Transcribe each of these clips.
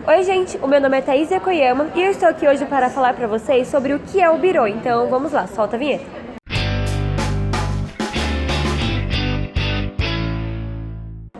Oi gente, o meu nome é Thaís Yokoyama e eu estou aqui hoje para falar para vocês sobre o que é o birô, então vamos lá, solta a vinheta.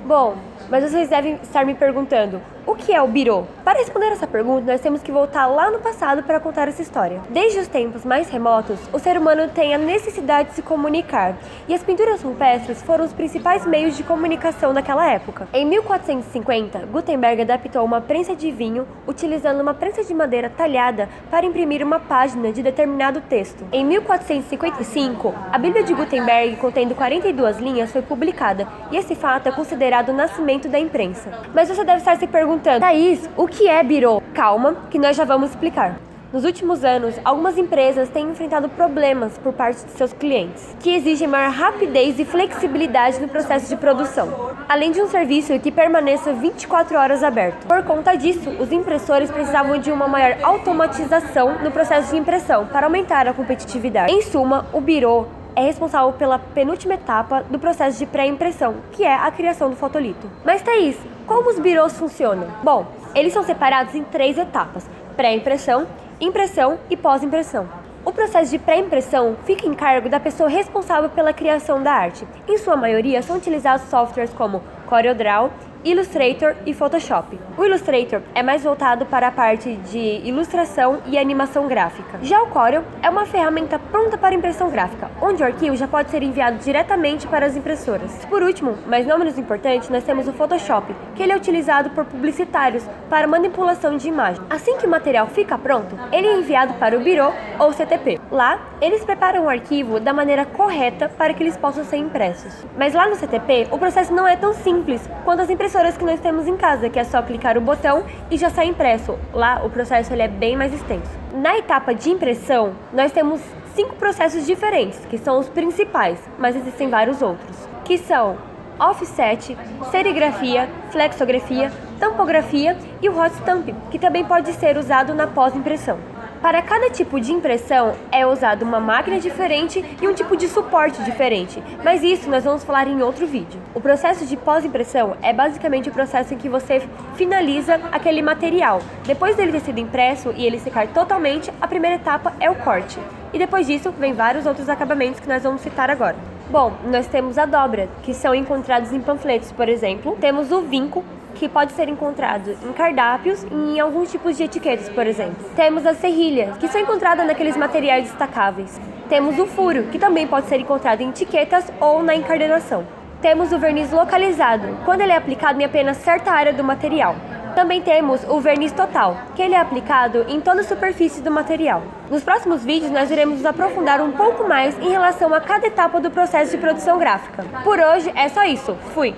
Bom, mas vocês devem estar me perguntando, o que é o birô? Para responder essa pergunta, nós temos que voltar lá no passado para contar essa história. Desde os tempos mais remotos, o ser humano tem a necessidade de se comunicar, e as pinturas rupestres foram os principais meios de comunicação daquela época. Em 1450, Gutenberg adaptou uma prensa de vinho utilizando uma prensa de madeira talhada para imprimir uma página de determinado texto. Em 1455, a Bíblia de Gutenberg, contendo 42 linhas, foi publicada, e esse fato é considerado o nascimento da imprensa. Mas você deve estar se perguntando, Thaís, o que é birô? Calma, que nós já vamos explicar. Nos últimos anos, algumas empresas têm enfrentado problemas por parte de seus clientes, que exigem maior rapidez e flexibilidade no processo de produção, além de um serviço que permaneça 24 horas aberto. Por conta disso, os impressores precisavam de uma maior automatização no processo de impressão para aumentar a competitividade. Em suma, o birô é responsável pela penúltima etapa do processo de pré-impressão, que é a criação do fotolito. Mas Thaís, como os birôs funcionam? Bom, eles são separados em 3 etapas: pré-impressão, impressão e pós-impressão. O processo de pré-impressão fica em cargo da pessoa responsável pela criação da arte. Em sua maioria, são utilizados softwares como CorelDRAW, Illustrator e Photoshop. O Illustrator é mais voltado para a parte de ilustração e animação gráfica. Já o Corel é uma ferramenta pronta para impressão gráfica, onde o arquivo já pode ser enviado diretamente para as impressoras. Por último, mas não menos importante, nós temos o Photoshop, que ele é utilizado por publicitários para manipulação de imagem. Assim que o material fica pronto, ele é enviado para o birô ou CTP. Lá, eles preparam o arquivo da maneira correta para que eles possam ser impressos. Mas lá no CTP, o processo não é tão simples quanto as impressoras que nós temos em casa, que é só clicar o botão e já sai impresso. Lá o processo ele é bem mais extenso. Na etapa de impressão, nós temos 5 processos diferentes, que são os principais, mas existem vários outros, que são offset, serigrafia, flexografia, tampografia e o hot stamp, que também pode ser usado na pós-impressão. Para cada tipo de impressão é usada uma máquina diferente e um tipo de suporte diferente, mas isso nós vamos falar em outro vídeo. O processo de pós-impressão é basicamente o processo em que você finaliza aquele material. Depois dele ter sido impresso e ele secar totalmente, a primeira etapa é o corte. E depois disso vem vários outros acabamentos que nós vamos citar agora. Bom, nós temos a dobra, que são encontrados em panfletos, por exemplo. Temos o vinco, que pode ser encontrado em cardápios e em alguns tipos de etiquetas, por exemplo. Temos a serrilha, que são encontradas naqueles materiais destacáveis. Temos o furo, que também pode ser encontrado em etiquetas ou na encardenação. Temos o verniz localizado, quando ele é aplicado em apenas certa área do material. Também temos o verniz total, que ele é aplicado em toda a superfície do material. Nos próximos vídeos nós iremos nos aprofundar um pouco mais em relação a cada etapa do processo de produção gráfica. Por hoje é só isso. Fui!